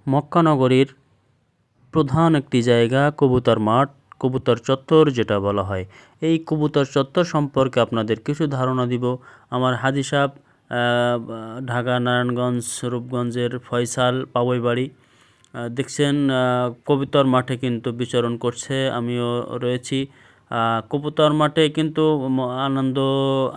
মক্কা নগরীর প্রধান একটি জায়গা কবুতর মাঠ, কবুতর চত্বর যেটা বলা হয়। এই কবুতর চত্বর সম্পর্কে আপনাদের কিছু ধারণা দিব। আমার হাজী সাহেব ঢাকা নারায়ণগঞ্জ রূপগঞ্জের ফয়সাল পাবইবাড়ি দেখছেন কবুতর মাঠে কিন্তু বিচরণ করছে, আমিও রয়েছি। কবুতর মাঠে কিন্তু আনন্দ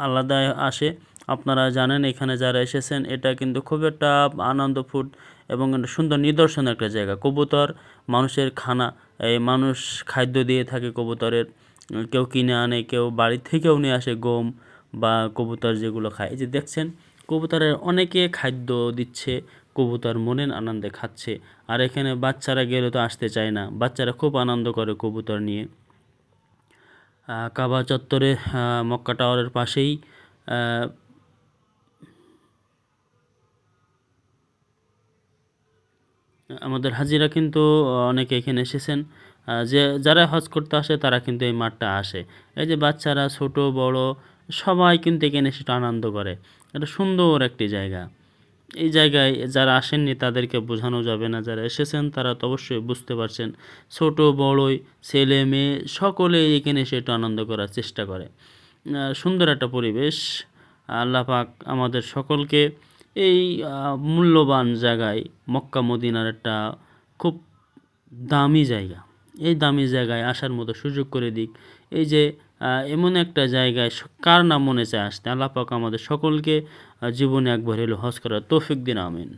আলাদাই আসে। আপনারা জানেন এখানে যারা এসেছেন এটা কিন্তু খুব একটা আনন্দফুট এবং সুন্দর নিদর্শন একটা জায়গা। কবুতর মানুষের খানা, এই মানুষ খাদ্য দিয়ে থাকে কবুতরের, কেউ কিনে আনে, কেউ বাড়ি থেকেও নিয়ে আসে গম বা কবুতর যেগুলো খায়। এই যে দেখছেন কবুতরের অনেকে খাদ্য দিচ্ছে, কবুতর মনের আনন্দে খাচ্ছে। আর এখানে বাচ্চারা গেলে তো আসতে চায় না, বাচ্চারা খুব আনন্দ করে কবুতর নিয়ে। কাবা চত্বরে মক্কা টাওয়ারের পাশেই আমাদের হাজিরা কিন্তু অনেকে এখানে এসেছেন। যে যারা হজ করতে আসে তারা কিন্তু এই মাঠটা আসে। এই যে বাচ্চারা ছোট বড় সবাই কিন্তু এখানে এসে আনন্দ করে। এটা সুন্দর একটি জায়গা। এই জায়গায় যারা আসেননি তাদেরকে বোঝানো যাবে না, যারা এসেছেন তারা তো অবশ্যই বুঝতে পারছেন। ছোট বড়ই ছেলে মেয়ে সকলেই এখানে এসে একটু আনন্দ করার চেষ্টা করে। সুন্দর একটা পরিবেশ। আল্লাহ পাক আমাদের সকলকে এই মূল্যবান জায়গায়, মক্কা মদিনার একটা খুব দামি জায়গা, এই দামি জায়গায় আসার মতো সুযোগ করে দিক। এই যে এমন একটা জায়গায় কার না মনে চায় আসতে। আল্লাহ পাক আমাদের সকলকে জীবনে একবার হলেও হজ করার তৌফিক দিন, আমিন।